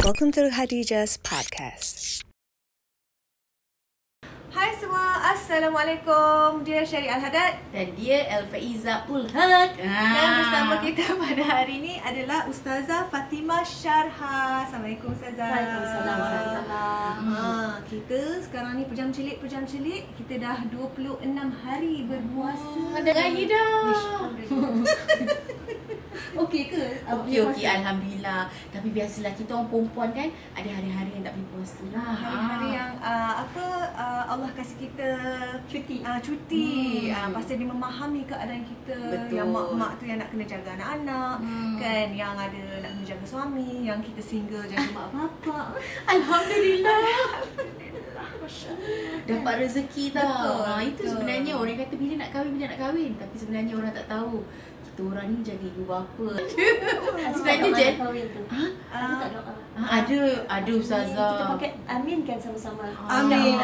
Welcome to Khadijah's podcast. Hai semua, Assalamualaikum. Dia Syari Al-Haddad dan dia Al-Faiza Ul-Haq. Dan bersama kita pada hari ini adalah Ustazah Fatimah Syarha. Assalamualaikum Ustazah. Waalaikumsalam warahmatullahi. Kita sekarang ni pejam celik. Kita dah 26 hari berpuasa. Ada lagi dah. Okey ke? Okey, Alhamdulillah. Tapi biasalah kita orang perempuan kan, ada hari-hari yang tak boleh puasa lah. Hari-hari yang Allah kasih kita cuti. Pasal dia memahami keadaan kita. Betul. Yang mak-mak tu yang nak kena jaga anak-anak, kan, yang ada nak kena jaga suami, yang kita single jaga mak bapak. Alhamdulillah. Dapat rezeki tau. Itu betul. sebenarnya orang kata bila nak kahwin. Tapi sebenarnya orang tak tahu kita orang ni jaga ibu bapa. Sebenarnya je. Ada ustazah. Kita pakai amin kan sama-sama. Amin.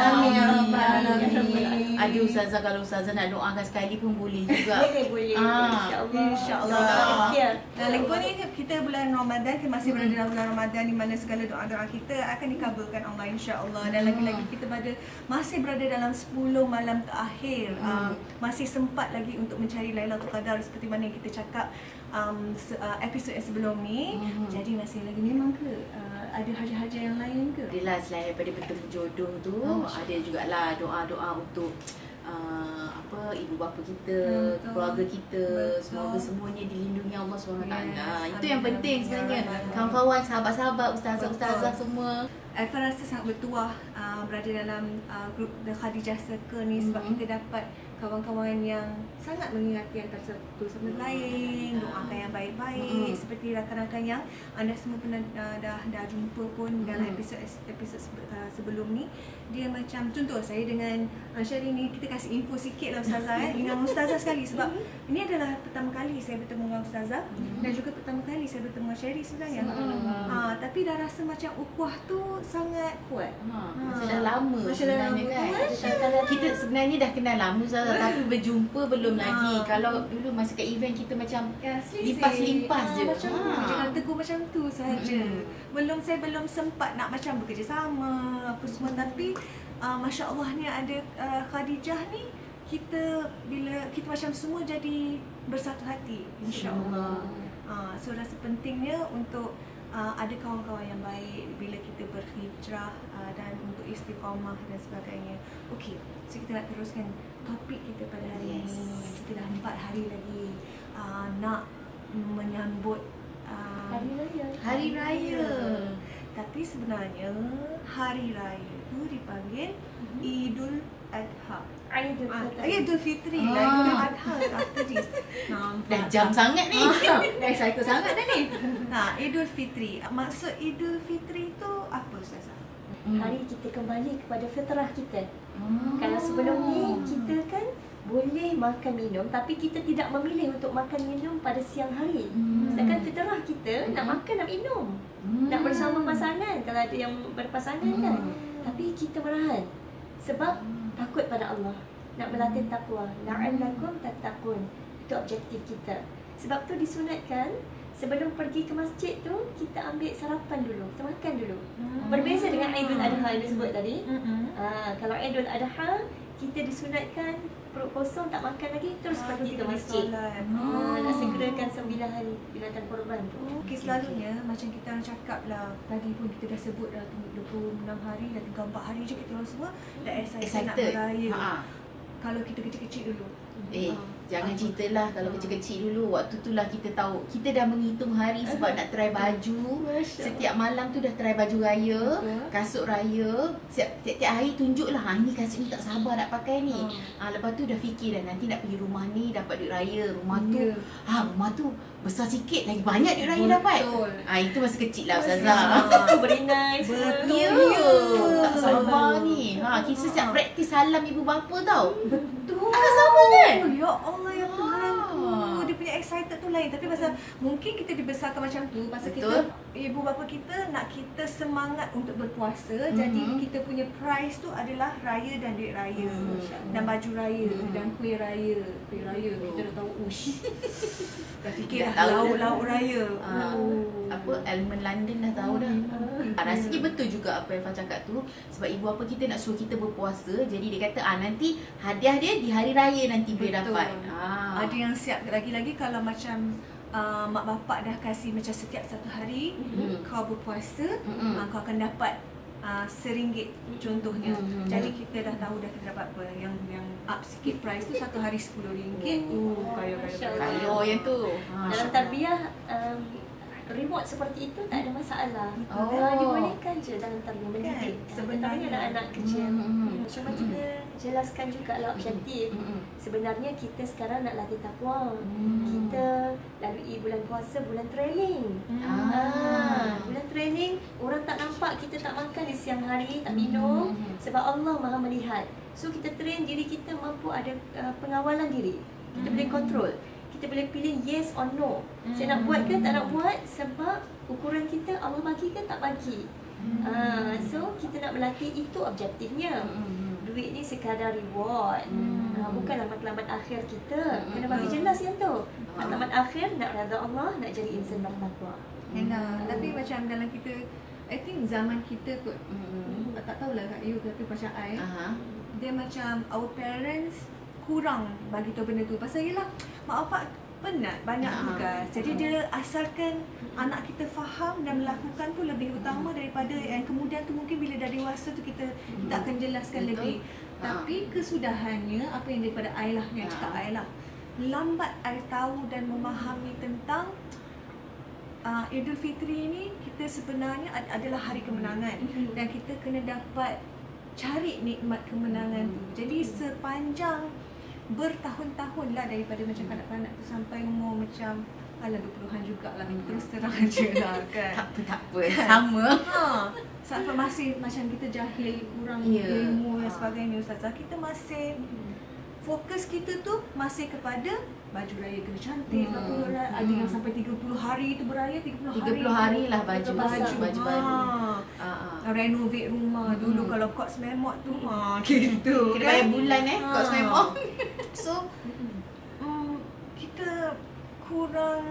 Ada ustazah, kalau ustazah nak doakan sekali pun boleh juga. Boleh. InsyaAllah. InsyaAllah. Lagi pun ni kita bulan Ramadan, kita masih berada dalam bulan Ramadan di mana segala doa-doa kita akan dikabulkan Allah, insya-Allah. Dan lagi-lagi kita masih berada dalam 10 malam terakhir. Masih sempat lagi untuk mencari Lailatul Qadar seperti mana yang kita cakap episod yang sebelum ni. Jadi masih lagi, memang ke ada haja-haja yang lain ke? Adalah selain daripada bertemu jodoh tu, ada jugalah doa-doa untuk ibu bapa kita, keluarga kita, semoga semuanya dilindungi Allah SWT. Itu yang penting sebenarnya. Kawan-kawan, sahabat-sahabat, ustazah-ustazah semua. Alfa rasa sangat bertuah berada dalam grup The Khadijah Circle ni, sebab kita dapat kawan-kawan yang sangat mengingati antara satu sama lain, doakan yang baik-baik, seperti rakan-rakan yang anda semua pernah dah jumpa pun dalam episod sebelum ni. Dia macam, contoh saya dengan Syari ni, kita kasih info sikit lah ustazah dengan ustazah sekali, sebab ini adalah pertama kali saya bertemu dengan ustazah dan juga pertama kali saya bertemu dengan Syari sebenarnya. Tapi dah rasa macam ukhuwah tu sangat kuat. Macam dah lama sebenarnya kan. Kita sebenarnya dah kenal lama ustazah, tapi berjumpa belum lagi. Kalau dulu masa kat event kita macam limpas-limpas je. Macam jangan tegur macam tu sahaja. Saya belum sempat nak macam bekerjasama apa semua, tapi Masya Allah ni ada Khadijah ni, bila kita macam semua jadi bersatu hati, insya-Allah. So rasa pentingnya untuk ada kawan-kawan yang baik bila kita berhijrah dan untuk istiqamah dan sebagainya. Okey, so kita nak teruskan topik kita pada hari ini. Kita dah 4 hari lagi nak menyambut Hari Raya. Tapi sebenarnya hari raya tu dipanggil Idul Adha. Idul Fitri lah, Idul Adha after this. Dah jam sangat ni. Dah excited sangat dah ni. Idul Fitri. Maksud Idul Fitri tu apa ustazah? Hari kita kembali kepada fitrah kita. Kalau sebelum ni kita kan boleh makan minum, tapi kita tidak memilih untuk makan minum pada siang hari. Sedangkan fitrah kita nak makan, nak minum, nak bersama pasangan kalau ada yang berpasangan kan. Tapi kita merahan sebab takut pada Allah, nak berlatih takwa. La'allakum tattaqun. Itu objektif kita. Sebab tu disunatkan sebelum pergi ke masjid tu kita ambil sarapan dulu, kita makan dulu. Berbeza dengan Aidul Adha yang disebut tadi. Kalau Aidul Adha kita disunatkan perut kosong, tak makan lagi, terus pergi ke masjid. Nak segerakan 9 hari binatang korban tu. Okey, selalunya macam kita orang cakap lah, tadi pun kita dah sebut dah 26 hari, dah tinggal 4 hari je kita orang semua dah excited nak beraya. Kalau kita kecil-kecil dulu, jangan ceritalah kalau kecil-kecil dulu. Waktu tu lah kita tahu, kita dah menghitung hari sebab nak try baju. Setiap malam tu dah try baju raya, kasut raya. Setiap hari tunjuklah, ini kasut ni tak sabar nak pakai ni. Lepas tu dah fikir dah, nanti nak pergi rumah ni dapat duit raya. Rumah tu besar sikit, lagi banyak duit raya dapat. Itu masa kecil lah ustazah. Berinai. Betul. Tak sabar ni. Kita setiap praktis salam ibu bapa tau. betul. Tak sabar kan? Ya Allah, ya Tuhanku. Dia punya excited tu lain. Tapi pasal mungkin kita dibesarkan macam tu, pasal kita, ibu bapa kita nak kita semangat untuk berpuasa. Jadi kita punya prize tu adalah raya dan duit raya, dan baju raya, dan kuih raya. Kuih raya kita dah tahu, dah fikir dah lauk-lauk raya. Apa, Almond London dah tahu dah. rasanya betul juga apa yang Fah cakap tu. Sebab ibu apa kita nak suruh kita berpuasa, jadi dia kata nanti hadiah dia di hari raya nanti boleh dapat. Ada yang siap lagi-lagi kalau macam mak bapak dah kasih macam setiap satu hari kau berpuasa, kau akan dapat RM1 contohnya. Jadi kita dah tahu dah kita dapat apa. Yang up sikit price tu satu hari RM10. Kaya yang tu. Dalam tarbiyah reward seperti itu tak ada masalah. Dibolehkan je dalam tarbiyah mendidik. Sebenarnya anak-anak kecil. Cuma kita jelaskan jugalah objektif. Sebenarnya kita sekarang nak latih takwa. Kita lalui bulan puasa, bulan training. Bulan training, orang tak nampak kita tak makan di siang hari, tak minum sebab Allah Maha melihat. So kita train diri kita mampu ada pengawalan diri. Kita boleh kontrol. Kita boleh pilih yes or no. Saya nak buat ke tak nak buat sebab ukuran kita Allah bagi ke tak bagi. So kita nak berlatih, itu objektifnya. Duit ni sekadar reward. Bukanlah matlamat akhir kita. Kena bagi jelas yang tu. Matlamat akhir nak redha Allah, nak jadi insan bertakwa. Tapi macam dalam kita, I think zaman kita kot, tak tahulah Kak Yu tapi macam I, dia macam our parents kurang bagi tahu benda tu. Pasal yelah mak bapak penat, banyak tugas. Jadi dia asalkan anak kita faham dan melakukan tu lebih utama daripada yang kemudian tu mungkin bila dah dewasa tu kita akan jelaskan lebih. Tapi kesudahannya apa yang daripada I lah, yang cakap I lah, lambat I tahu dan memahami tentang Idul Fitri ni kita sebenarnya adalah hari kemenangan dan kita kena dapat cari nikmat kemenangan tu. Jadi sepanjang bertahun-tahun lah daripada macam kanak-kanak tu sampai umur macam 20-an jugalah, terus terang je lah kan. Tak apa, sama. Sampai masih macam kita jahil, kurang ilmu dan sebagainya Ustazah. Kita masih fokus kita tu masih kepada baju raya kena cantik, ada yang sampai 30 hari tu beraya, 30 hari lah baju baru. Renovate rumah dulu kalau Courts Memot tu gitu. Kena bayar bulan Courts Memot. So kita kurang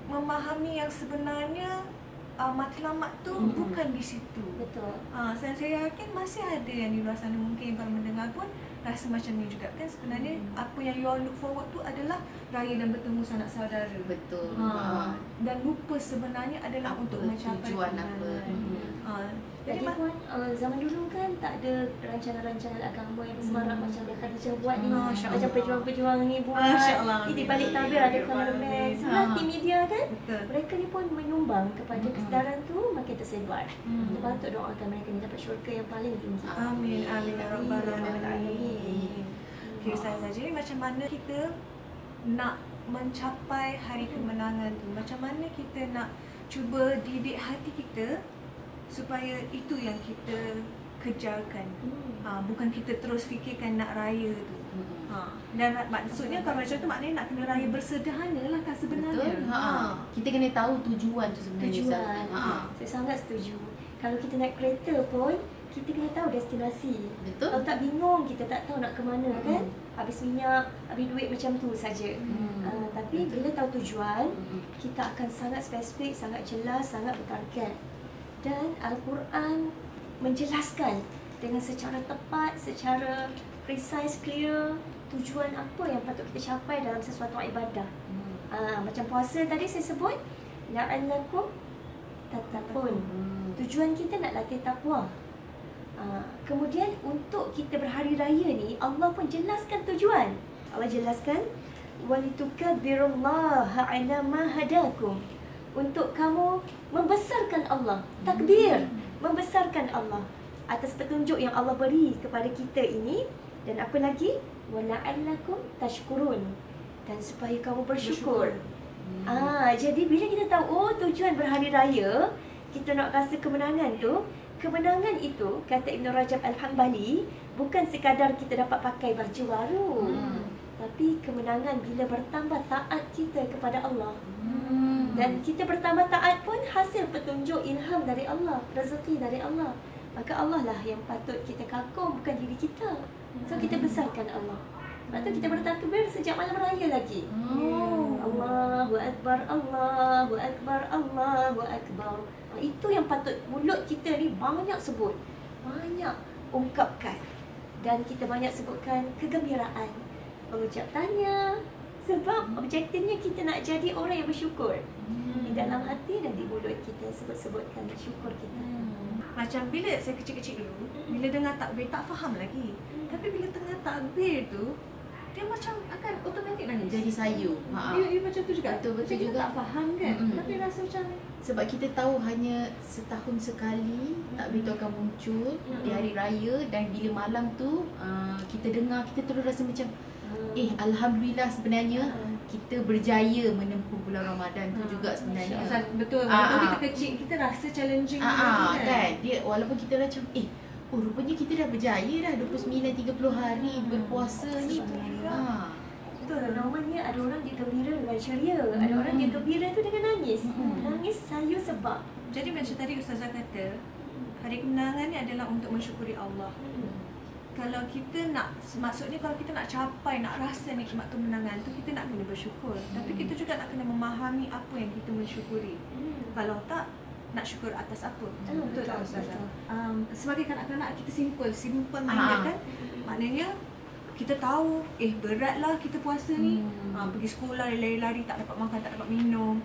memahami yang sebenarnya matlamat tu bukan di situ. Betul. Saya yakin masih ada yang di luar sana mungkin kalau mendengar pun rasa macam ni juga kan. Sebenarnya apa yang you all look forward tu adalah raya dan bertemu sanak saudara. Betul. Dan lupa sebenarnya adalah untuk mencapai tujuan apa. Jadi pun zaman dulu kan tak ada rancangan-rancangan agama yang semarak macam yang Khadijah buat ni. Macam pejuang-pejuang ni buat. Di balik tabir ada kameraman. Sebelah tim media kan. Mereka ni pun menyumbang kepada kesedaran tu makin tersebar. Kita patut doakan mereka ni dapat syurga yang paling tinggi. Amin. Amin ya rabbal alamin. Okay Ustazah, jadi macam mana kita nak mencapai hari kemenangan tu? Macam mana kita nak cuba didik hati kita supaya itu yang kita kejarkan. Bukan kita terus fikirkan nak raya tu. Dan maksudnya kalau macam tu maknanya nak kena raya bersederhana lah kan sebenarnya. Betul. Kita kena tahu tujuan tu sebenarnya. Tujuan. Saya sangat setuju. Kalau kita naik kereta pun kita kena tahu destinasi. Betul. Kalau tak bingung, kita tak tahu nak ke mana kan. Habis minyak, habis duit macam tu saja. Tapi bila tahu tujuan, kita akan sangat spesifik, sangat jelas, sangat bertarget. Dan Al-Quran menjelaskan dengan secara tepat, secara precise, clear tujuan apa yang patut kita capai dalam sesuatu ibadah. Macam puasa tadi saya sebut, la'allakum tattaqun. Tujuan kita nak latih takwa. Kemudian untuk kita berhari raya ni, Allah pun jelaskan tujuan. Allah jelaskan walitukabbirullaha ala ma hadakum. Untuk kamu membesarkan Allah, takbir, membesarkan Allah atas petunjuk yang Allah beri kepada kita ini. Dan apa lagi? Wala'allakum tashkurun, dan supaya kamu bersyukur. Jadi bila kita tahu tujuan berhari raya, kita nak rasa kemenangan tu. Kemenangan itu, kata Ibn Rajab Al-Hambali, bukan sekadar kita dapat pakai baju baru. Tapi kemenangan bila bertambah taat kita kepada Allah. Dan kita bertambah taat pun hasil petunjuk, ilham dari Allah, rezeki dari Allah. Maka Allah lah yang patut kita kagum, bukan diri kita. So kita besarkan Allah. Sebab tu kita bertakbir sejak malam raya lagi. Oh. Allahu Akbar, Allahu Akbar, Allahu Akbar. Itu yang patut mulut kita ni banyak sebut, banyak ungkapkan. Dan kita banyak sebutkan kegembiraan, mengucap tahniah. Sebab objektifnya kita nak jadi orang yang bersyukur. Di dalam hati dan di mulut kita sebut-sebutkan syukur kita. Macam bila saya kecil-kecil dulu, bila dengar takbir tak faham lagi. Tapi bila tengah takbir tu, dia macam akan automatik nangis. Jadi sayu. Dia macam tu juga. Betul Macam kita juga. tak faham kan. Tapi rasa macam Sebab kita tahu hanya setahun sekali takbir tu akan muncul di hari raya, dan bila malam tu kita dengar, kita terus rasa macam Alhamdulillah sebenarnya kita berjaya menempuh bulan Ramadan tu juga sebenarnya. betul. Waktu kita kecil kita rasa challenging kan. Dia walaupun kita macam rupanya kita dah berjaya dah 29-30 hari berpuasa ni. Betul, normalnya ada orang dia gembira dengan ceria, ada orang dia gembira tu dengan nangis. Nangis sayu sebab. Jadi macam tadi Ustazah kata, hari kemenangan ni adalah untuk mensyukuri Allah. Kalau kita nak, maksudnya kalau kita nak capai, nak rasa nikmat kemenangan tu, kita nak kena bersyukur. Tapi kita juga nak kena memahami apa yang kita mensyukuri. Kalau tak, nak syukur atas apa? Betul tak Ustazah? Sebagai kanak-kanak kita simple minded kan? Maknanya kita tahu, beratlah kita puasa ni. Pergi sekolah, lari-lari, tak dapat makan, tak dapat minum.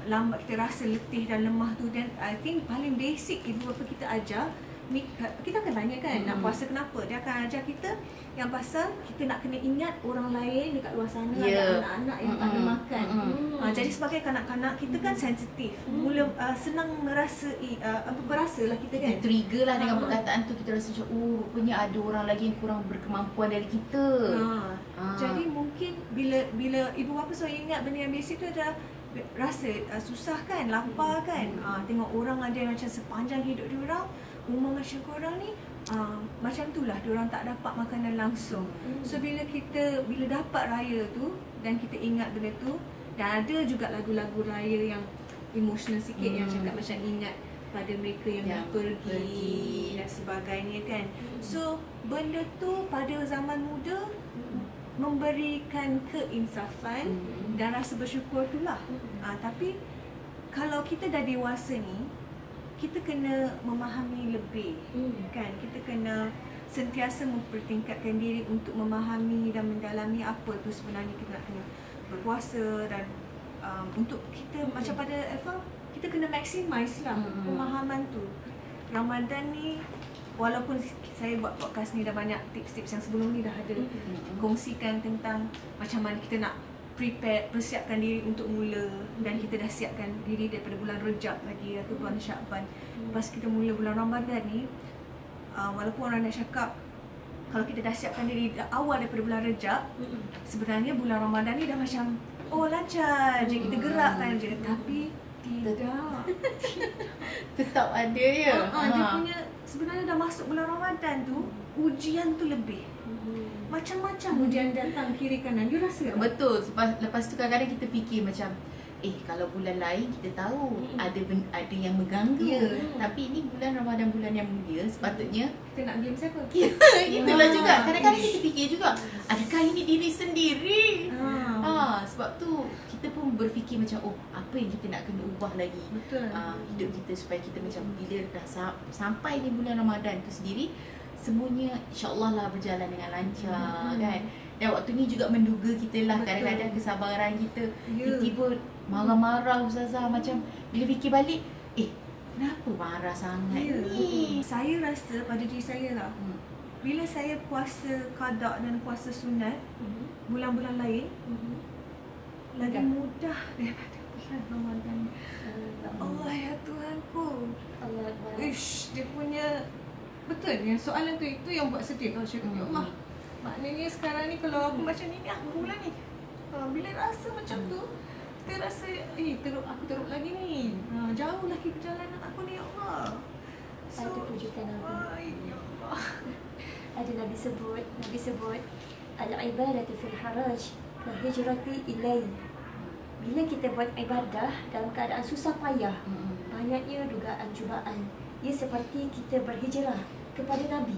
Lambat kita rasa letih dan lemah tu. Dan I think paling basic ibu bapa kita ajar, ni kita akan tanya kan, nak puasa kenapa? Dia akan ajar kita yang pasal kita nak kena ingat orang lain dekat luar sana, ada anak-anak yang tak ada makan. Jadi sebagai kanak-kanak kita kan sensitif. Mula senang merasa berasa lah kita kan. Kita trigger lah dengan perkataan tu, kita rasa macam rupanya ada orang lagi yang kurang berkemampuan dari kita. Jadi mungkin bila ibu bapa selalu ingat benda yang basic tu adalah rasa susah kan, lapar kan. Tengok orang ada yang macam sepanjang hidup diorang, umur macam korang ni, macam tu lah, diorang tak dapat makanan langsung. So bila dapat raya tu dan kita ingat benda tu, dan ada juga lagu-lagu raya yang emotional sikit yang cakap macam ingat pada mereka yang dah pergi dan sebagainya kan. So benda tu pada zaman muda memberikan keinsafan dan rasa bersyukur tu lah. Tapi kalau kita dah dewasa ni, kita kena memahami lebih kan. Kita kena sentiasa mempertingkatkan diri untuk memahami dan mendalami apa tu sebenarnya kita nak kena berpuasa. Dan untuk kita macam pada kita kena maximize lah pemahaman tu. Ramadan ni, walaupun saya buat podcast ni dah banyak tips-tips yang sebelum ni dah ada kongsikan tentang macam mana kita nak persiapkan diri untuk mula, dan kita dah siapkan diri daripada bulan Rejab lagi atau bulan Syakban. Lepas kita mula bulan Ramadan ni, walaupun orang dah cakap kalau kita dah siapkan diri awal daripada bulan Rejab, sebenarnya bulan Ramadan ni dah macam lancar je, kita gerakkan je. Tapi tidak. Tetap ada ya. Dia punya sebenarnya dah masuk bulan Ramadan tu, ujian tu lebih. Macam-macam ujian datang kiri kanan. You rasa tak? Betul. Lepas tu kadang-kadang kita fikir macam kalau bulan lain kita tahu ada yang mengganggu. Tapi ini bulan Ramadan, bulan yang mulia, sepatutnya kita nak blame siapa? Itulah juga. Kadang-kadang kita fikir juga, adakah ini diri sendiri? Sebab tu kita pun berfikir macam apa yang kita nak kena ubah lagi. Betul. Hidup kita, supaya kita macam bila dah sampai ni bulan Ramadan tu sendiri, semuanya insya-Allah lah berjalan dengan lancar kan. Dan waktu ni juga menduga kita lah. Betul. Kadang-kadang kesabaran kita tiba-tiba marah-marah Ustazah, macam bila fikir balik kenapa marah sangat ni. Saya rasa pada diri saya lah, bila saya puasa qada dan puasa sunat bulan-bulan lain lagi mudah daripada bulan Ramadan. Allah ya Tuhanku. Allah Akbar. Dia punya betul yang soalan tu, itu yang buat sedih. Kalau cakap ya Allah, maknanya sekarang ni kalau aku macam ni aku lah ni. Bila rasa macam tu, kita rasa aku teruk lagi ni. Jauh lagi perjalanan aku ni ya Allah. Ada pujukan Nabi. Ya Allah. Ada Nabi sebut al-ibadatu fil haraj wa hijrati ilai. Bila kita buat ibadah dalam keadaan susah payah, banyaknya dugaan cubaan, ia seperti kita berhijrah kepada Nabi.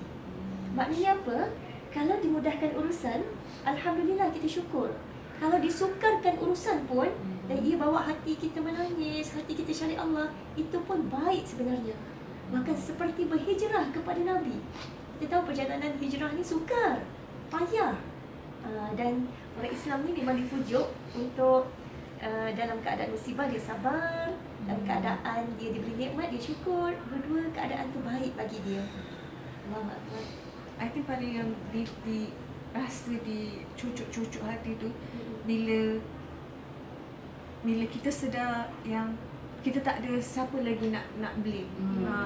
Maknanya apa? Kalau dimudahkan urusan, alhamdulillah kita syukur. Kalau disukarkan urusan pun, dan ia bawa hati kita menangis, hati kita cari Allah, itu pun baik sebenarnya. Maka seperti berhijrah kepada Nabi. Kita tahu perjalanan hijrah ni sukar, payah. Dan orang Islam ni memang dipujuk untuk dalam keadaan musibah dia sabar, dalam keadaan dia diberi nikmat dia syukur. Dua-dua keadaan tu baik bagi dia. Allahu Akbar. I think paling yang rasa di cucuk-cucuk hati tu bila kita sedar yang kita tak ada siapa lagi nak blame.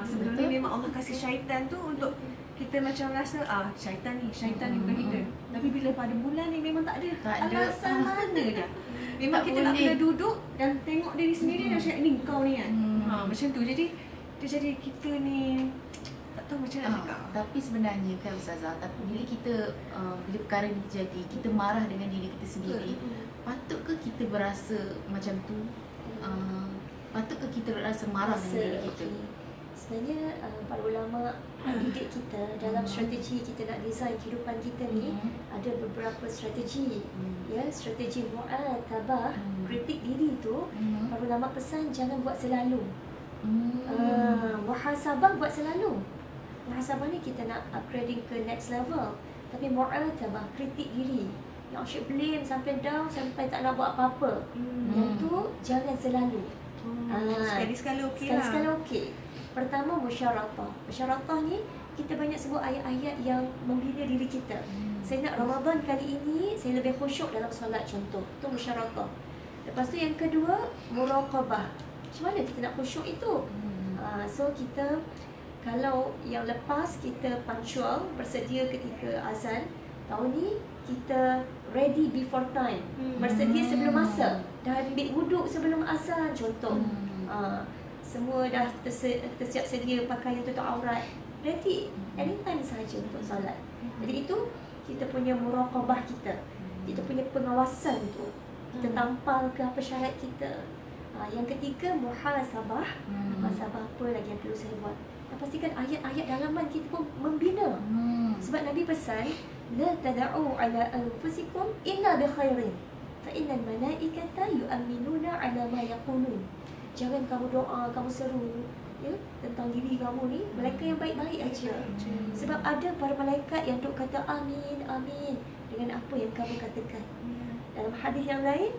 Sebelum ni memang Allah kasih syaitan tu untuk kita macam rasa syaitan ni bukan kita. Tapi bila pada bulan ni memang tak ada alasan mana dah. Memang tak kita nak boleh. kena duduk dan tengok diri sendiri dan cakap ni kau ni kan. Macam tu. Jadi kita ni tak tahu macam nak cakap. Tapi sebenarnya kan Ustazah, tapi bila kita bila perkara ni jadi, kita marah dengan diri kita sendiri, patut ke kita berasa macam tu? Patut ke kita rasa marah dengan diri kita? Sebenarnya para ulama didik kita dalam strategi kita nak design kehidupan kita ni, ada beberapa strategi. Ya, strategi mu'atabah, kritik diri tu, para ulama pesan jangan buat selalu. Muhasabah buat selalu. Muhasabah ni kita nak upgrading ke next level. Tapi mu'atabah, kritik diri, nak asyik blame sampai down, sampai tak nak buat apa-apa. Yang tu jangan selalu. Sekali-sekala okey lah. Sekali-sekala okey. Pertama, musyaratah. Musyaratah ni kita banyak sebut ayat-ayat yang membina diri kita. Saya nak Ramadan kali ini saya lebih khusyuk dalam solat contoh. Itu musyaratah. Lepas tu yang kedua, muraqabah. Macam mana kita nak khusyuk itu? So kita kalau yang lepas kita punctual, bersedia ketika azan. Tahun ni kita ready before time. Bersedia sebelum masa. Dah ambil wuduk sebelum azan contoh. Semua dah tersiap sedia pakaian tutup aurat. Ready anytime sahaja untuk solat. Jadi itu kita punya muraqabah kita. Kita punya pengawasan tu. Kita tampal ke apa syarat kita. Yang ketiga, muhasabah. Muhasabah apa lagi yang perlu saya buat? Pastikan ayat-ayat dalaman kita pun membina. Sebab Nabi pesan, la tad'u ala anfusikum illa bi khairin. Fa innal malaikata yu'minuna ala ma yaqulun. Jangan kamu doa, kamu seru ya tentang diri kamu ni, malaikat yang baik-baik aja. Sebab ada para malaikat yang duk kata amin, amin dengan apa yang kamu katakan. Dalam hadis yang lain,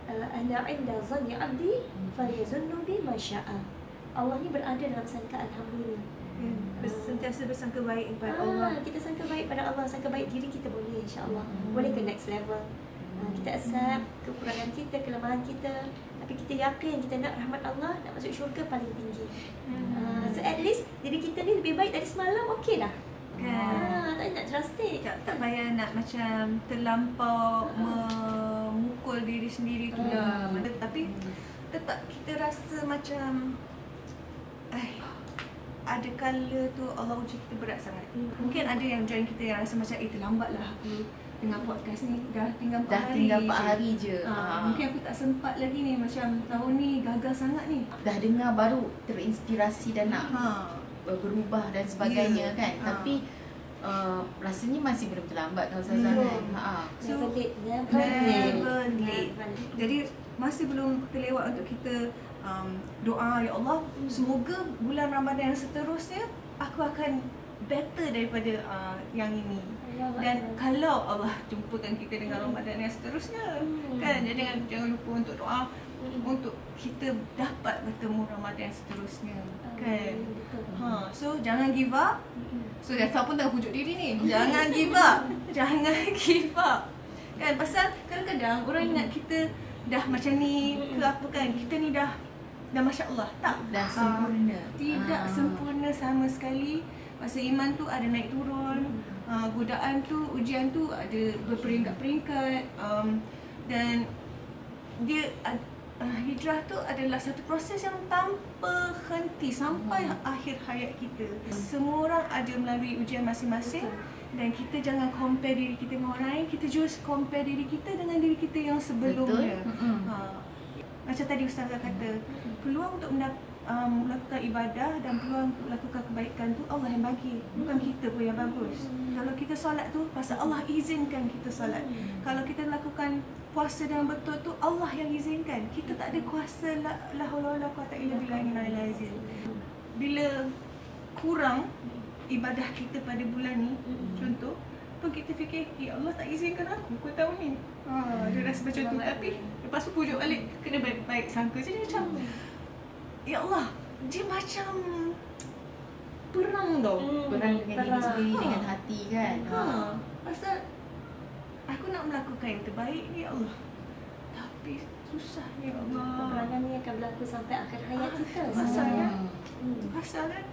ana 'inda zanni 'abdi falyazunnu bi ma syaa. Allah ni berada dalam sangka alhamdulillah. Sentiasa bersangka baik kepada Allah. Kita sangka baik pada Allah, sangka baik diri kita boleh insya-Allah. Boleh ke next level. Kita accept kekurangan kita, kelemahan kita, tapi kita yakin kita nak rahmat Allah, nak masuk syurga paling tinggi. So at least diri kita ni lebih baik dari semalam, okey dah. Tak nak drastik. Tak payah nak macam terlampau memukul diri sendiri tu lah. Tapi tetap kita rasa macam ada kala tu Allah uji kita berat sangat. Mungkin ada yang join kita yang rasa macam terlambatlah aku dengan podcast ni, dah tinggal 4 hari je. Mungkin aku tak sempat lagi ni, macam tahun ni gagal sangat ni. Dah dengar baru terinspirasi dan nak berubah dan sebagainya kan. Tapi rasanya masih belum terlambat kalau Ustazah kan. Never late. Jadi masih belum terlewat untuk kita doa, ya Allah, semoga bulan Ramadan yang seterusnya aku akan better daripada yang ini. Dan kalau Allah jumpakan kita dengan Ramadan yang seterusnya kan, jadi jangan lupa untuk doa untuk kita dapat bertemu Ramadan yang seterusnya kan. So jangan give up. So Dafa pun tengah pujuk diri ni, jangan give up. Jangan give up kan, pasal kadang-kadang orang ingat kita dah macam ni ke apa kan, kita ni dah Masya Allah, tak dah sempurna. Tidak sempurna sama sekali. Masa iman tu ada naik turun, godaan tu, ujian tu ada berperingkat-peringkat, dan dia hijrah tu adalah satu proses yang tanpa henti sampai akhir hayat kita. Semua orang ada melalui ujian masing-masing, dan kita jangan compare diri kita dengan orang lain. Kita just compare diri kita dengan diri kita yang sebelumnya. Macam tadi Ustazah kata, peluang untuk melakukan ibadah dan peluang untuk melakukan kebaikan tu Allah yang bagi, bukan kita pun yang bagus. Kalau kita solat tu pasal Allah izinkan kita solat. Kalau kita lakukan puasa dengan betul tu Allah yang izinkan. Kita tak ada kuasa la haula wala quwata illa billahil azim. Bila kurang ibadah kita pada bulan ni, contoh pun kita fikir, ya Allah tak izinkan aku tahun ni. Dia rasa macam tu. Tapi lepas tu pujuk balik, kena baik sangka. Jadi macam, ya Allah, dia macam perang tau. Perang dengan diri sendiri, dengan hati kan. Pasal aku nak melakukan yang terbaik ni, ya Allah, tapi susah ni, ya Allah. Peperangan ni akan berlaku sampai akhir hayat kita. Pasal kan? Pasal kan?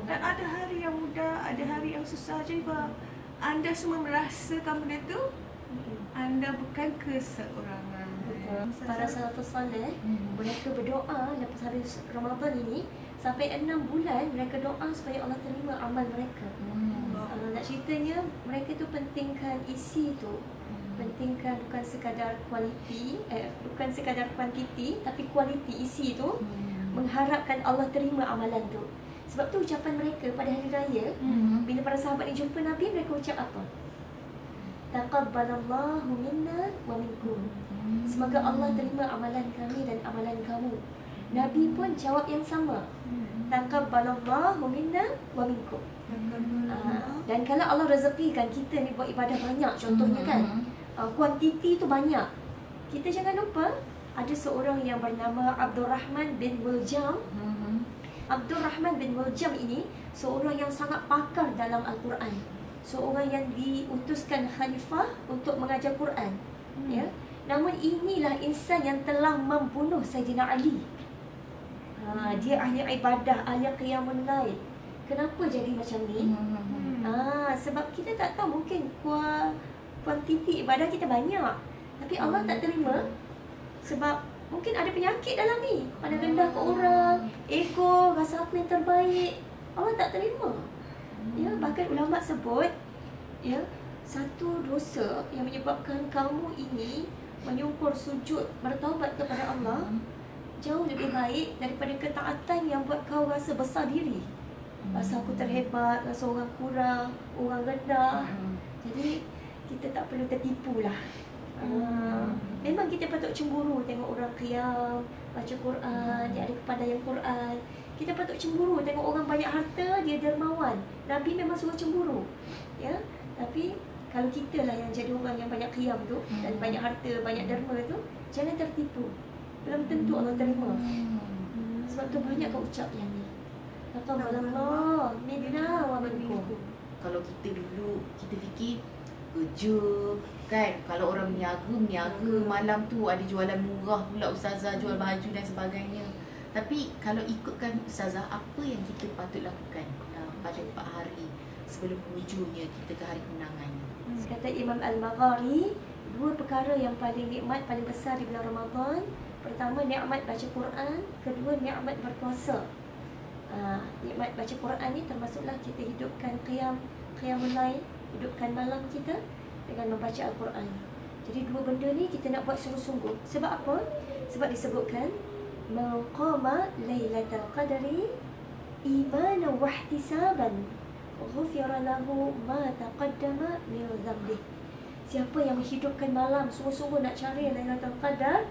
Dan ada hari yang mudah, ada hari yang susah. Jadi kalau anda semua merasakan benda tu, anda bukan keseorangan. Para salafus salih, mereka berdoa lepas habis Ramadan ini sampai 6 bulan mereka doa supaya Allah terima amal mereka. Nak ceritanya mereka tu pentingkan isi tu, pentingkan bukan sekadar kualiti, bukan sekadar kuantiti, tapi kualiti isi tu, mengharapkan Allah terima amalan tu. Sebab tu ucapan mereka pada hari raya, bila para sahabat ni jumpa Nabi, mereka ucap apa? Taqabbalallahu minna wa minkum. Semoga Allah terima amalan kami dan amalan kamu. Nabi pun jawab yang sama. Taqabbalallahu minna wa minkum. Dan kalau Allah rezekikan kita ni buat ibadah banyak, contohnya kan, kuantiti tu banyak, kita jangan lupa ada seorang yang bernama Abdul Rahman bin Muljam. Abdul Rahman bin Muljam ini seorang yang sangat pakar dalam Al-Quran, seorang yang diutuskan khalifah untuk mengajar Quran, ya. Namun inilah insan yang telah membunuh Sayyidina Ali. Dia ahli ibadah, ahli qiyamul lail. Kenapa jadi macam ni? Sebab kita tak tahu, mungkin kuantiti ibadah kita banyak, tapi Allah tak terima sebab mungkin ada penyakit dalam ni, pandang rendah ke orang, ego, rasa aku yang terbaik. Allah tak terima. Ya, bahkan ulama sebut, ya, satu dosa yang menyebabkan kamu ini menyungkur sujud bertaubat kepada Allah jauh lebih baik daripada ketaatan yang buat kau rasa besar diri, rasa aku terhebat, rasa orang kurang, orang rendah. Jadi kita tak perlu tertipu lah. Memang kita patut cemburu tengok orang qiyam, baca Quran, dia ada kepandaian Quran. Kita patut cemburu tengok orang banyak harta, dia dermawan. Nabi memang suruh cemburu, ya. Tapi kalau kita lah yang jadi orang yang banyak qiyam tu dan banyak harta, banyak derma tu, jangan tertipu. Belum tentu Allah terima. Sebab tu banyak kau ucap yang ni. Taqabbalallahu minna wa minkum. Kalau kita dulu, kita fikir kerja kan, kalau orang meniaga malam tu ada jualan murah pula, ustazah jual baju dan sebagainya. Tapi kalau ikutkan ustazah, apa yang kita patut lakukan pada 4 hari sebelum menujuknya kita ke hari kemenangan? Kata Imam Al-Maghari, 2 perkara yang paling nikmat, paling besar di bulan Ramadan. Pertama, nikmat baca Quran. Kedua, nikmat berpuasa. Nikmat baca Quran ni termasuklah kita hidupkan qiyamul lail, hidupkan malam kita dengan membaca Al-Quran. Jadi 2 benda ni kita nak buat sungguh-sungguh. Sebab apa? Sebab disebutkan man qama lailatul qadri imanan wa ihtisaban ghufira lahu ma taqaddama min dhanbi. Siapa yang menghidupkan malam sungguh-sungguh nak cari Lailatul Qadar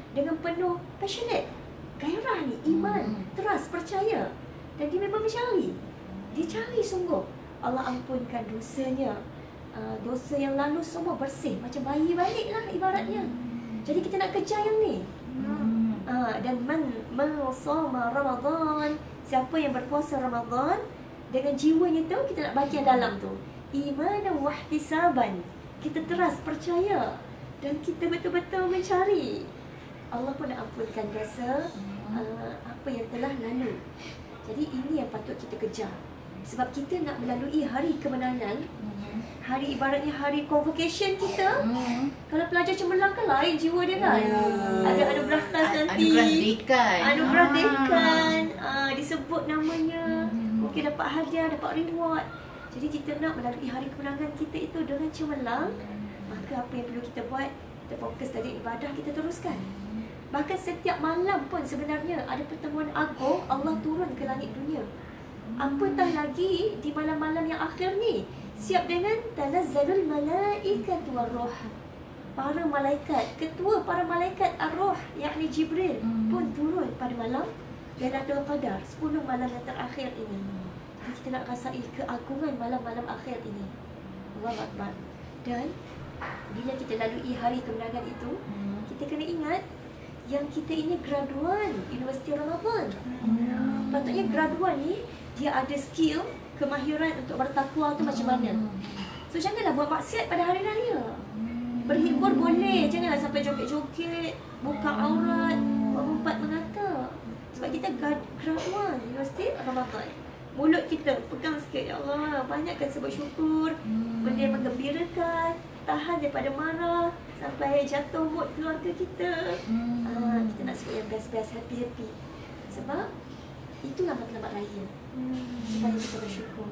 dengan penuh passionate, gairah ni, iman, teras, percaya, dan dia memang mencari, dia cari sungguh, Allah ampunkan dosanya. Dosa yang lalu semua bersih, macam bayi balik lah ibaratnya. Jadi kita nak kejar yang ni. Dan man shoma Ramadan, siapa yang berpuasa Ramadan dengan jiwanya tu, kita nak bagi yang dalam tu, imanan wa ihtisaban, kita teras percaya dan kita betul-betul mencari, Allah pun nak ampunkan dosa apa yang telah lalu. Jadi ini yang patut kita kejar. Sebab kita nak melalui hari kemenangan, hari ibaratnya hari convocation kita. Kalau pelajar cemerlang kan lain jiwa dia kan. Ada anugerah khas nanti, anugerah dekan, disebut namanya, mungkin dapat hadiah, dapat reward. Jadi kita nak melalui hari kemenangan kita itu dengan cemerlang. Maka apa yang perlu kita buat? Kita fokus dari ibadah, kita teruskan. Bahkan setiap malam pun sebenarnya ada pertemuan agung, Allah turun ke langit dunia. Apatah lagi di malam-malam yang akhir ni, siap dengan tanazzalul malaikatu warruh. Para malaikat, ketua para malaikat ar-ruh, yakni Jibril pun turun pada malam Lailatul Qadar, 10 malam yang terakhir ini. Jadi kita nak rasai keagungan malam-malam akhir ini. Allahu Akbar. Dan bila kita lalui hari kemenangan itu, kita kena ingat yang kita ini graduan Universiti Ramadan. Patutnya graduan ni dia ada skill, kemahiran untuk bertakwa tu macam mana. So janganlah buat maksiat pada hari raya. Berhibur boleh, janganlah sampai joget-joget, buka aurat, mengumpat mengata. Sebab kita graduan Universiti Ramadan. Mulut kita pegang sikit, ya Allah, banyakkan sebut syukur, benda yang menggembirakan, tahan daripada marah sampai jatuh mood keluarga kita. Kita nak sebut yang best-best, happy-happy. Sebab itulah matlamat raya. Supaya kita bersyukur.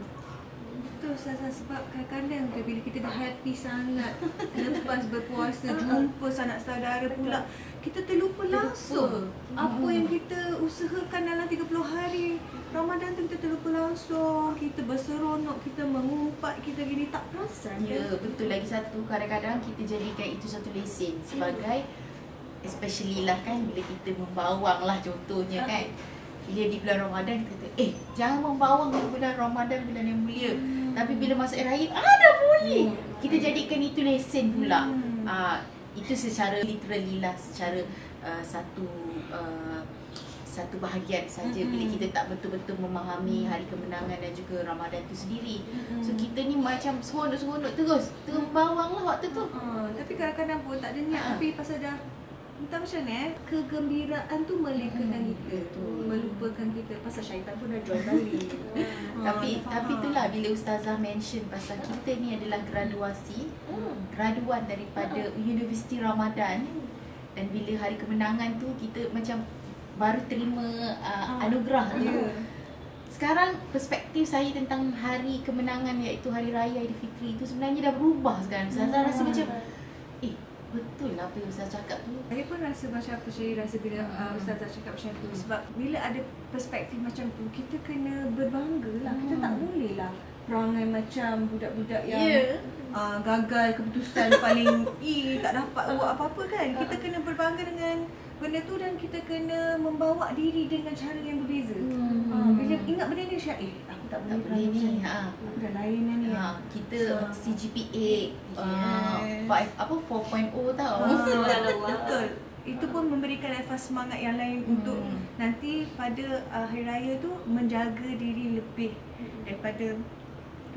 Betul Ustazah, sebab kadang-kadang bila kita dah happy sangat lepas berpuasa, jumpa sanak saudara pula, kita terlupa langsung apa yang kita usahakan dalam 30 hari Ramadan tu. Kita terlupa langsung, kita berseronok, kita mengumpat, kita gini, tak perasan. Ya, betul. Lagi satu, kadang-kadang kita jadikan itu satu lesen sebagai especially lah kan, bila kita membawang lah contohnya kan. Bila di bulan Ramadan kita kata, jangan membawang di bulan Ramadan, bulan yang mulia. Tapi bila masuk raya, dah boleh. Kita jadikan itu lesen pula. Itu secara literally lah, secara satu bahagian saja. Bila kita tak betul-betul memahami hari kemenangan dan juga Ramadan tu sendiri. So kita ni macam seronok-seronok terus membawang lah waktu tu. Tapi kadang-kadang pun tak ada niat, tapi pasal dah entah macam mana kegembiraan tu melekakan kita, melupakan kita. Pasal syaitan pun dah join balik. Tapi itulah bila Ustazah mention pasal kita ni adalah graduan daripada Universiti Ramadan. Dan bila hari kemenangan tu kita macam baru terima anugerah tu. Sekarang perspektif saya tentang hari kemenangan iaitu hari raya Aidilfitri tu sebenarnya dah berubah sekarang. Ustazah rasa macam betul lah apa yang Ustazah cakap tu. Saya pun rasa macam apa, saya rasa bila Ustazah cakap macam tu. Sebab bila ada perspektif macam tu, kita kena berbangga lah. Kita tak boleh lah perangai macam budak-budak yang gagal keputusan paling tak dapat buat apa-apa kan. Kita kena berbangga dengan benda tu dan kita kena membawa diri dengan cara yang berbeza. Bila ingat benda ni, aku tak boleh ni. Aku dah lain lah ni. Kita CGPA 4.0 tau. Betul. Itu pun memberikan nafas semangat yang lain untuk nanti pada hari raya tu menjaga diri lebih daripada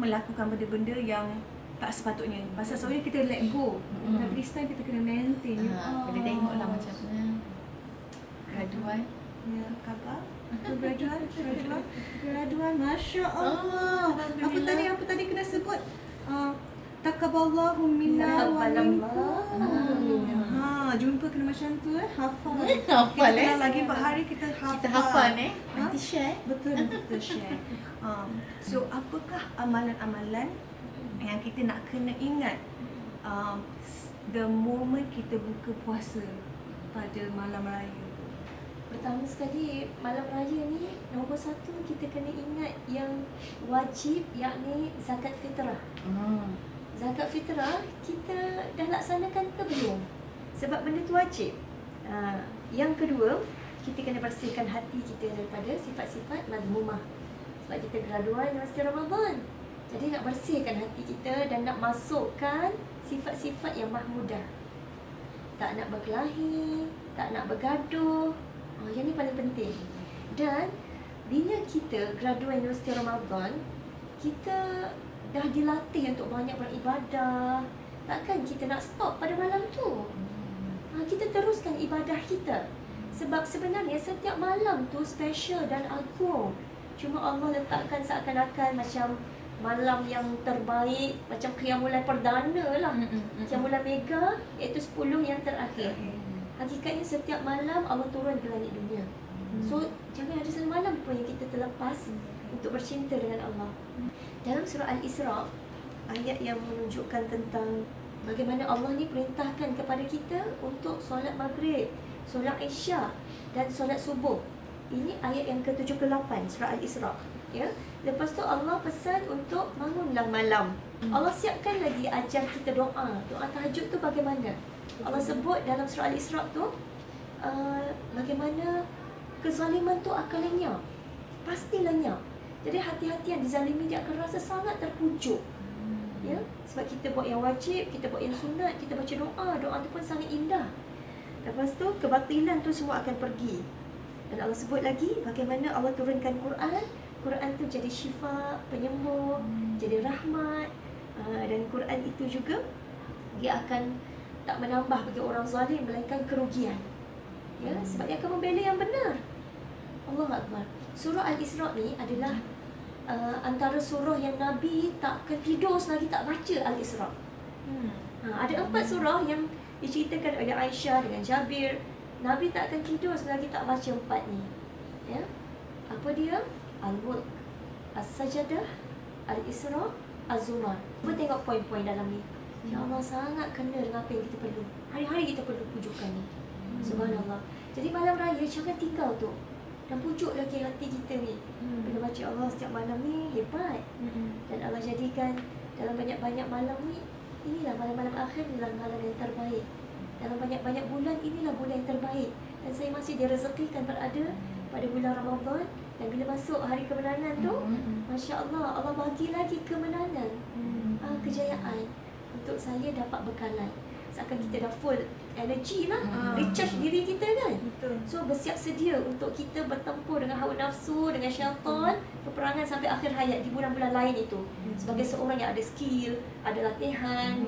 melakukan benda-benda yang tak sepatutnya. Pasal sebenarnya kita let go. Tapi this time kita kena maintain. Kena tengoklah macam mana graduan. Ya, khabar? Graduan, Masya Allah. Apa tadi kena sebut? Taqabbalallahu minna wa minkum. Jumpa kena macam tu hafal. Hafal kita lagi per hari kita hafal. Kita hafal nanti share. Betul share. So apakah amalan-amalan yang kita nak kena ingat the moment kita buka puasa pada malam raya tu? Pertama sekali, malam raya ni nombor 1 kita kena ingat yang wajib, yakni zakat fitrah. Zakat fitrah kita dah laksanakan ke belum? Sebab benda tu wajib. Yang kedua, kita kena bersihkan hati kita daripada sifat-sifat mazmumah. Sebab kita graduan Universiti Ramadan. Jadi nak bersihkan hati kita dan nak masukkan sifat-sifat yang mahmudah. Tak nak berkelahi, tak nak bergaduh. Yang ni paling penting. Dan bila kita graduan Universiti Ramadan, kita dah dilatih untuk banyak beribadah. Takkan kita nak stop pada malam tu. Kita teruskan ibadah kita. Sebab sebenarnya setiap malam tu special dan agung. Cuma Allah letakkan seakan-akan macam malam yang terbaik, macam Qiyamul Perdana lah. Qiyamul Mega, iaitu 10 yang terakhir. Hakikatnya setiap malam Allah turun ke langit dunia. So jangan ada satu malam pun yang kita terlepas untuk bercinta dengan Allah. Dalam surah Al-Isra, ayat yang menunjukkan tentang bagaimana Allah ni perintahkan kepada kita untuk solat maghrib, solat isya dan solat subuh. Ini ayat yang ke-78 surah Al-Isra. Ya. Lepas tu Allah pesan untuk bangunlah malam. Allah siapkan lagi ajar kita doa. Doa tahajud tu bagaimana? Allah sebut dalam surah Al-Isra tu bagaimana kezaliman tu akan lenyap. Pasti lenyap. Jadi hati-hati yang dizalimi dia akan rasa sangat terpujuk. Ya, sebab kita buat yang wajib, kita buat yang sunat, kita baca doa, doa tu pun sangat indah. Lepas tu kebatilan tu semua akan pergi. Dan Allah sebut lagi bagaimana Allah turunkan Quran. Quran tu jadi syifa, penyembuh, jadi rahmat. Dan Quran itu juga dia akan tak menambah bagi orang zalim melainkan kerugian. Ya, sebab dia akan membela yang benar. Allah Akbar. Surah Al-Isra ni adalah antara surah yang Nabi takkan tidur selagi tak baca Al-Isra. Ada 4 surah yang diceritakan oleh Aisyah dengan Jabir. Nabi takkan tidur selagi tak baca 4 ni. Ya. Apa dia? Al-Mulk, As-Sajadah, Al-Isra, Az-Zumar. Cuba tengok poin-poin dalam ni. Ya Allah, sangat kena dengan apa yang kita perlu. Hari-hari kita perlu pujukan ni. Subhanallah. Jadi malam raya jangan tinggal tu. Dan pujuk lagi hati kita ni. Bila baca Allah setiap malam ni, hebat. Dan Allah jadikan dalam banyak-banyak malam ni, inilah malam-malam akhir, inilah malam yang terbaik. Dalam banyak-banyak bulan, inilah bulan yang terbaik. Dan saya masih direzekikan berada pada bulan Ramadan. Dan bila masuk hari kemenangan tu, Masya Allah, Allah bagi lagi kemenangan, kejayaan untuk saya dapat bekalan. Seakan kita dah full energy lah, recharge diri kita kan. Betul. So bersiap sedia untuk kita bertempur dengan hawa nafsu, dengan syaitan, peperangan sampai akhir hayat di bulan-bulan lain itu. Sebagai seorang yang ada skill, ada latihan,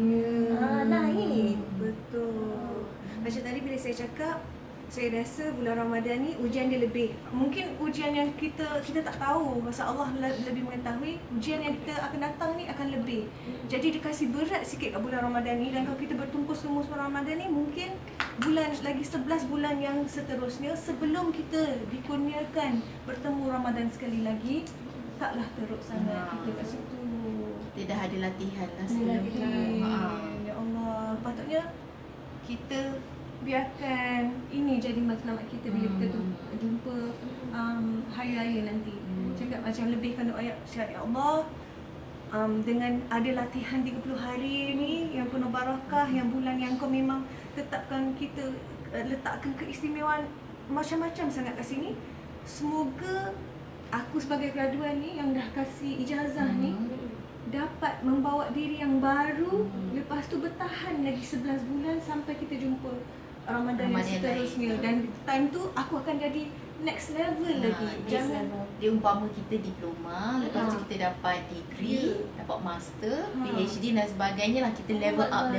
lain. Betul. Macam tadi bila saya cakap, saya rasa bulan Ramadan ni ujian dia lebih. Mungkin ujian yang kita tak tahu, masa Allah lebih mengetahui, ujian yang kita akan datang ni akan lebih. Jadi dikasih berat sikit kat bulan Ramadan ni, dan kalau kita bertumpus lumus bulan Ramadan ni, mungkin bulan lagi 11 bulan yang seterusnya sebelum kita dikurniakan bertemu Ramadan sekali lagi, taklah teruk sangat kita kat situ. Dia dah ada latihan lah sebelum tu. Ya Allah, patutnya kita biarkan ini jadi matlamat kita bila kita jumpa hari raya nanti. Cakap macam lebihkan doa, ya Allah, dengan ada latihan 30 hari ni yang penuh barakah, yang bulan yang kau memang tetapkan kita, letakkan keistimewaan macam-macam sangat kat sini. Semoga aku sebagai graduan ni yang dah kasih ijazah ni dapat membawa diri yang baru, lepas tu bertahan lagi 11 bulan sampai kita jumpa Ramadan yang seterusnya. Dan time tu aku akan jadi next level lagi. Jangan dia umpama kita diploma, lepas tu kita dapat degree, dapat master, PhD dan sebagainya lah, kita level up.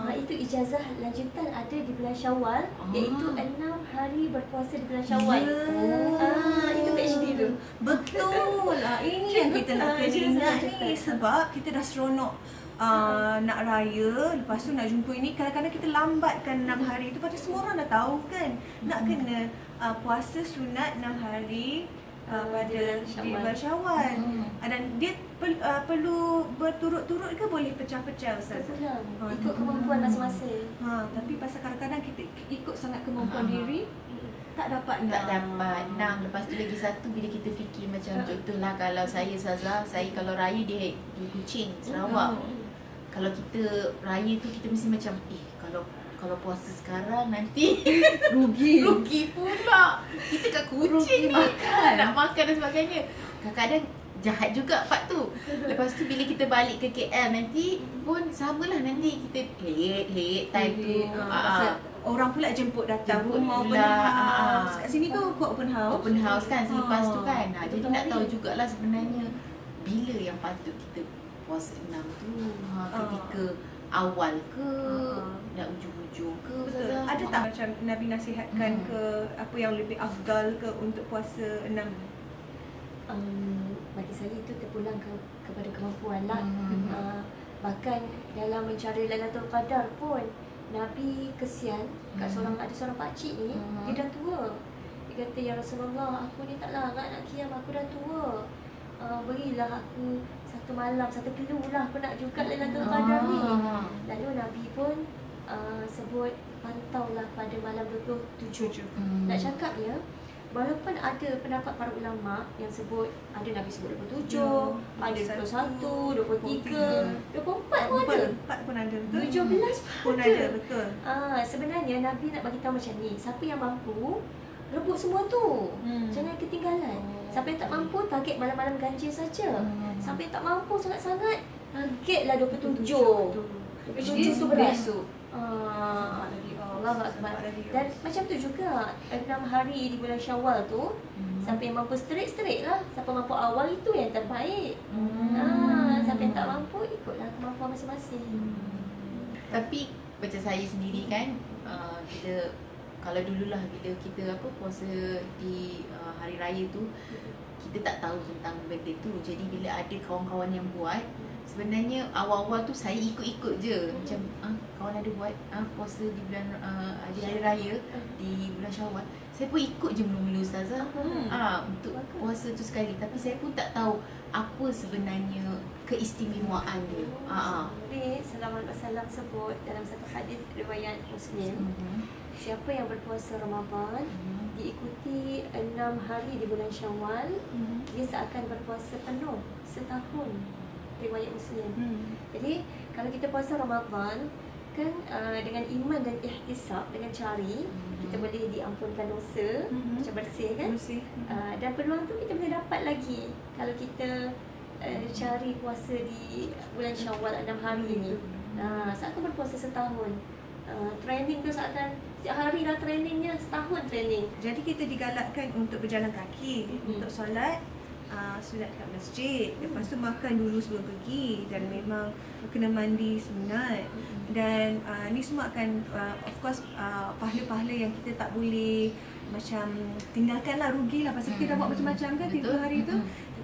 Itu ijazah lanjutan ada di bulan Syawal, iaitu 6 hari berpuasa di bulan Syawal. Itu PhD tu. Betul lah. Ini yang kita nak ingat ni, sebab kita dah seronok nak raya, lepas tu nak jumpa ini. Kadang-kadang kita lambatkan 6 hari tu, padahal semua orang dah tahu kan nak kena puasa sunat 6 hari pada di bulan Syawal. Dan dia perlu berturut-turut ke boleh pecah-pecah, Ustaz? Ikut kemampuan masing-masing. Tapi pasal kadang-kadang kita ikut sangat kemampuan diri, tak dapat. Lepas tu lagi satu, bila kita fikir macam contohlah kalau saya Saza, saya kalau raya di Kuching, Sarawak. Kalau kita raya tu kita mesti macam kalau puasa sekarang nanti rugi pula. Kita kat Kuching nak makan dan sebagainya. Kadang-kadang jahat juga part tu. Lepas tu bila kita balik ke KL nanti pun samalah, nanti kita hate time tu. Orang pula jemput datang rumah open house. Kat sini tu buat open house kan selepas tu kan. Jadi nak tahu jugalah sebenarnya bila yang patut kita puasa 6 tu. Ketika awal ke, nak ujung-ujung ke. Ada tak macam Nabi nasihatkan ke apa yang lebih afdal ke untuk puasa 6? Bagi saya itu terpulang kepada kemampuan lah. Bahkan dalam mencari Lailatul Qadar pun Nabi kesian kat ada seorang pakcik ni, dia dah tua. Dia kata, ya Rasulullah, aku ni tak larat nak qiyam, aku dah tua. Berilah aku satu malam, satu clue lah, aku nak juga Lailatul Qadar ni. Lalu Nabi pun sebut pantaulah pada malam 27. Nak cakap ya, walaupun ada pendapat para ulama yang sebut ada Nabi sebut 27, ada 21, 23, 24 pun ada. 4 pun ada, betul. 17 pun ada, betul. Sebenarnya Nabi nak bagi tahu macam ni, siapa yang mampu rebut semua tu. Jangan ketinggalan. Siapa yang tak mampu, target malam-malam ganjil saja. Siapa yang tak mampu sangat-sangat, targetlah 27. 27 tu besok. Allah Akbar. Dan macam tu juga 6 hari di bulan Syawal tu, siapa yang mampu straight lah. Siapa mampu awal itu yang terbaik. Siapa yang tak mampu, ikutlah kemampuan masing-masing. Tapi macam saya sendiri kan, bila kalau dululah bila kita puasa di hari raya tu, kita tak tahu tentang benda tu. Jadi bila ada kawan-kawan yang buat, sebenarnya awal-awal tu saya ikut-ikut je. Macam kawan ada buat puasa di bulan di hari raya di bulan Syawal, saya pun ikut je mula-mula Ustazah. Untuk puasa tu sekali, tapi saya pun tak tahu apa sebenarnya keistimewaan dia. Nabi sallallahu alaihi wasallam sebut dalam satu hadis riwayat Muslim, siapa yang berpuasa Ramadan diikuti 6 hari di bulan Syawal, dia seakan berpuasa penuh setahun. Riwayat Muslim. Jadi kalau kita puasa Ramadan kan, dengan iman dan ihtisab, dengan cari, kita boleh diampunkan dosa, macam bersih kan, dan peluang tu kita boleh dapat lagi kalau kita cari puasa di bulan Syawal 6 hari ni. Seakan berpuasa setahun. Training tu seakan setiap hari dah trainingnya, setahun training. Jadi kita digalakkan untuk berjalan kaki, untuk solat, sunat kat masjid. Lepas tu makan dulu sebelum pergi, dan memang kena mandi sunat. Dan ni semua akan of course pahala-pahala yang kita tak boleh macam tinggalkanlah, rugilah pasal kita dah buat macam-macam kan 3 hari tu.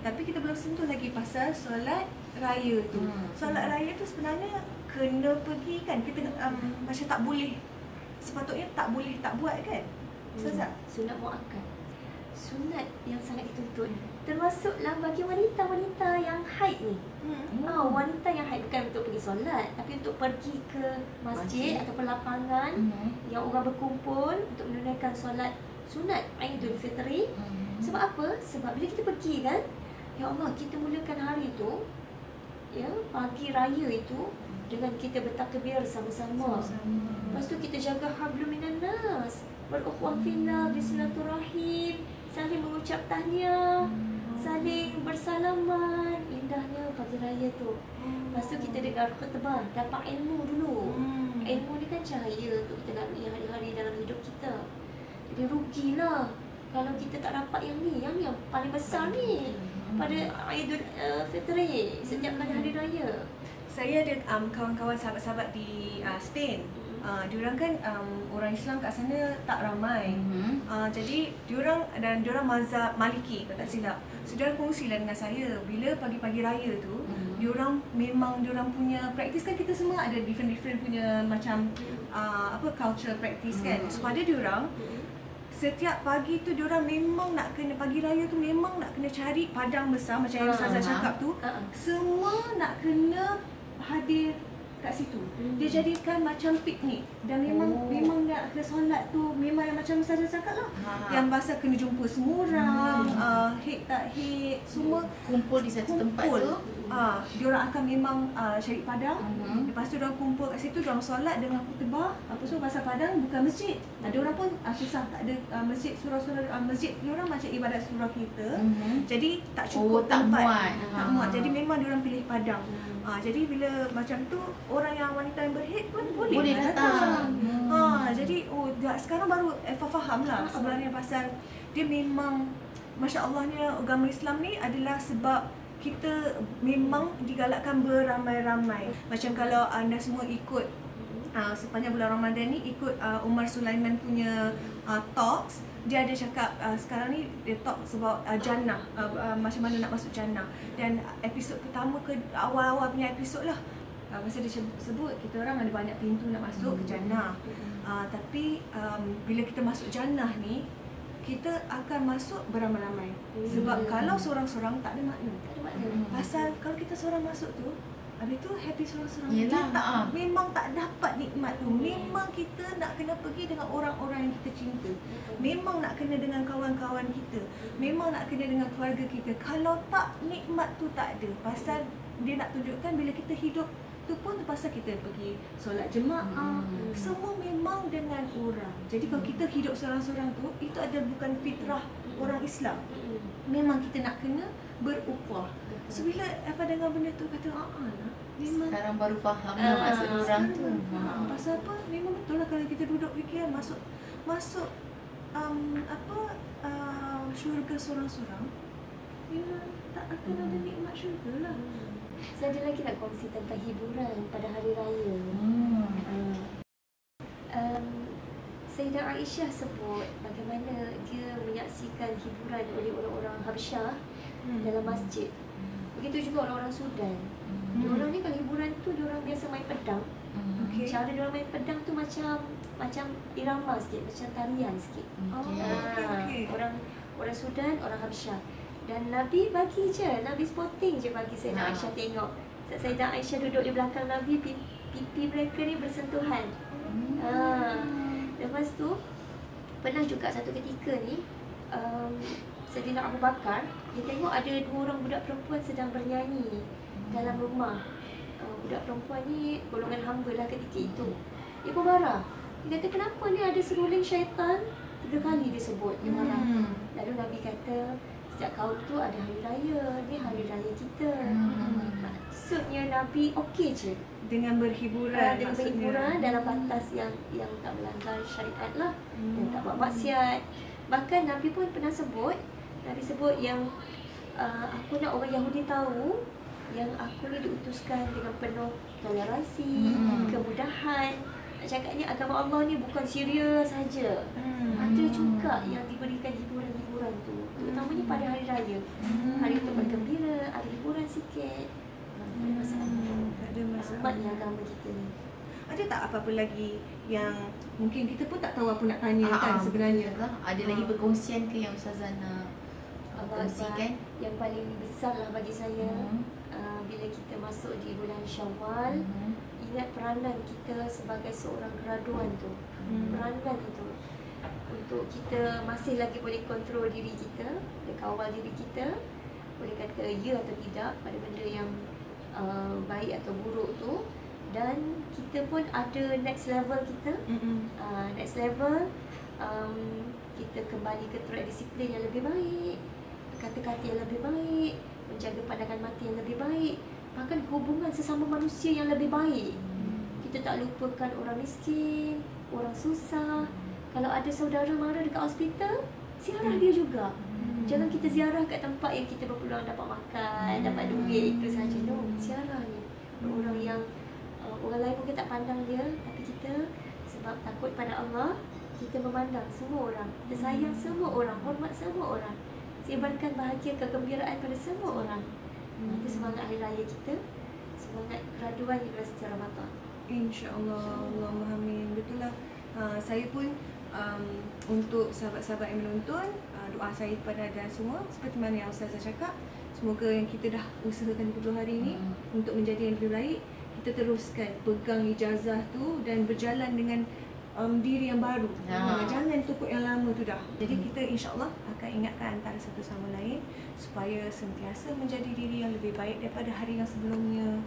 Tapi kita belum sentuh lagi pasal solat raya tu. Solat raya tu sebenarnya kena pergi kan, kita macam tak boleh, sepatutnya tak boleh tak buat kan. Ustazah, sunat muakkad, sunat yang sangat dituntut, termasuklah bagi wanita-wanita yang haid ni. Wanita yang haid bukan untuk pergi solat, tapi untuk pergi ke masjid ataupun lapangan yang orang berkumpul untuk menunaikan solat sunat Aidul Fitri. Sebab apa? Sebab bila kita pergi kan, ya Allah, kita mulakan hari tu, ya, pagi raya itu dengan kita bertakbir sama-sama. Lepas tu kita jaga hablum minan nas, berukhuwah fillah, bersilaturahim, saling mengucap tahniah, saling bersalaman. Indahnya pagi raya tu. Lepas tu kita dengar khutbah, dapat ilmu dulu. Ilmu ni kan cahaya untuk kita lalui hari-hari dalam hidup kita. Jadi rugilah kalau kita tak dapat yang ni, yang paling besar ni pada Aidul Fitri, setiap kali hari raya. Saya ada kawan-kawan sahabat-sahabat di Spain. Diorang kan orang Islam kat sana tak ramai. Jadi diorang mazhab Maliki kalau tak silap. So diorang kongsilah dengan saya, bila pagi-pagi raya tu, diorang punya praktis kan, kita semua ada different punya macam cultural practice kan. So pada diorang, setiap pagi tu diorang memang nak kena, pagi raya tu memang nak kena cari padang besar macam yang Ustazah cakap tu. Semua nak kena hadir kat situ. Dia jadikan macam piknik, dan memang nak kena solat tu memang yang macam Ustazah cakap lah. Yang pasal kena jumpa semua orang, head tak head, semua kumpul di satu tempat tu. Diorang akan memang cari padang. Lepas tu diorang kumpul kat situ, diorang solat dengan khutbah. Apa semua pasal padang bukan masjid. Ada orang pun susah, tak ada masjid, surau-surau masjid diorang macam ibadat surau kita. Jadi tak cukup tempat, tak muat. Jadi memang diorang pilih padang. Jadi bila macam tu, orang yang wanita yang berhead pun boleh datang. Jadi sekarang baru faham lah sebenarnya pasal dia memang, Masya Allahnya agama Islam ni adalah sebab kita memang digalakkan beramai-ramai. Macam kalau anda semua ikut sepanjang bulan Ramadan ni, ikut Umar Sulaiman punya talks, dia ada cakap sekarang ni dia talk sebab jannah, macam mana nak masuk jannah. Dan episod pertama ke awal-awal punya episod lah, masa dia sebut kita orang ada banyak pintu nak masuk ke jannah. Tapi bila kita masuk jannah ni, kita akan masuk beramai-ramai. Sebab kalau seorang-seorang tak ada makna. Pasal kalau kita seorang masuk tu, Habis tu happy seorang-seorang. Yelah, Dia memang tak dapat nikmat tu. Memang kita nak kena pergi dengan orang-orang yang kita cinta. Memang nak kena dengan kawan-kawan kita. Memang nak kena dengan keluarga kita. Kalau tak, nikmat tu tak ada. Pasal dia nak tunjukkan bila kita hidup tu pun terpaksa kita pergi solat jemaah. Semua memang dengan orang. Jadi kalau kita hidup seorang-seorang tu, itu ada bukan fitrah orang Islam. Memang kita nak kena berupah. So bila Eva dengar benda tu kata lah, memang Sekarang baru faham lah maksud orang tu. pasal apa? Memang betul lah kalau kita duduk fikir masuk syurga seorang-seorang, memang tak akan ada nikmat syurga lah. Saya ada lagi nak kongsi tentang hiburan pada hari raya. Sayyidah Aisyah sebut bagaimana dia menyaksikan hiburan oleh orang-orang Habsyah dalam masjid. Begitu juga orang-orang Sudan. Diorang ni kalau hiburan tu diorang biasa main pedang. Okay. Cara diorang main pedang tu macam irama sikit, macam tarian sikit. Okay. Orang Sudan, orang Habsyah. Dan Nabi bagi je, Nabi spotting je bagi Sayyidah Aisyah tengok. Sayyidah Aisyah duduk di belakang Nabi, pipi mereka ni bersentuhan. Lepas tu pernah juga satu ketika ni Sayyidina Abu Bakar, dia tengok ada 2 orang budak perempuan sedang bernyanyi dalam rumah. Budak perempuan ni golongan hamba lah ketika itu. Dia pun marah. Dia kata, kenapa ni ada seruling syaitan? 3 kali dia sebut, dia marah. Lalu Nabi kata, setiap kaum tu ada hari raya, ni hari raya kita. Maksudnya Nabi okey je Dengan berhiburan, dengan berhiburan dalam batas yang tak melanggar syariat lah, dan tak buat maksiat. Bahkan Nabi pun pernah sebut, Nabi sebut yang aku nak orang Yahudi tahu yang aku ni diutuskan dengan penuh toleransi, kemudahan. Nak cakapnya agama Allah ni bukan Syria saja. Ada juga yang diberikan hiburan-hiburan tu, terutamanya pada hari raya. Hari untuk bergembira, ada hiburan sikit. Tak ada masalah. Tak ada masalah. Nikmatnya agama kita ni. Ada tak apa-apa lagi yang mungkin kita pun tak tahu apa nak tanya kan sebenarnya? Ada lagi perkongsian ke yang Ustazah nak kongsikan? Yang paling besar lah bagi saya, bila kita masuk di bulan Syawal, ingat peranan kita sebagai seorang graduan tu. Peranan itu untuk kita masih lagi boleh kontrol diri kita, boleh kawal diri kita, boleh kata ya atau tidak pada benda yang baik atau buruk tu. Dan kita pun ada next level kita. Next level, kita kembali ke track disiplin yang lebih baik, kata-kata yang lebih baik, menjaga pandangan mata yang lebih baik, bahkan hubungan sesama manusia yang lebih baik. Kita tak lupakan orang miskin, orang susah. Kalau ada saudara mara dekat hospital, ziarah dia juga. Jangan kita ziarah kat tempat yang kita berpeluang dapat makan, dapat duit, itu saja. No, ziarah ni orang yang orang lain mungkin tak pandang dia, tapi kita sebab takut pada Allah, kita memandang semua orang, kita sayang semua orang, hormat semua orang, sebarkan bahagia kegembiraan pada semua orang. Itu semangat hari raya kita, semangat graduan di bulan suci Ramadan. InsyaAllah, Allahumma amin. Betul lah. Saya pun untuk sahabat-sahabat yang menonton, doa saya kepada anda semua seperti mana yang Ustazah cakap, semoga yang kita dah usahakan 20 hari ini untuk menjadi yang lebih baik, kita teruskan pegang ijazah tu dan berjalan dengan diri yang baru. Jangan tukuk yang lama tu dah. Jadi kita insyaAllah akan ingatkan antara satu sama lain supaya sentiasa menjadi diri yang lebih baik daripada hari yang sebelumnya.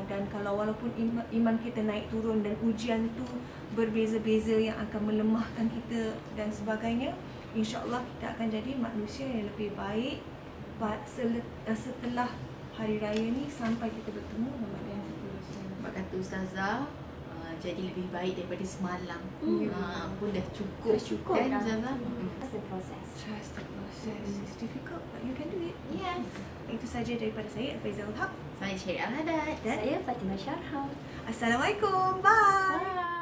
Dan kalau walaupun iman kita naik turun dan ujian tu berbeza-beza yang akan melemahkan kita dan sebagainya, insyaAllah kita akan jadi manusia yang lebih baik setelah hari raya ni sampai kita bertemu Ramadan yang seterusnya. Sebab kata Ustazah, jadi lebih baik daripada semalam. Pun dah cukup, kan Ustazah? Trust the process. Trust the process. It's difficult but you can do it. Yes. Itu saja daripada saya, Faizal Haq. Saya Syed Al-Haddad. Saya Fatimah Syarha. Assalamualaikum. Bye. Bye.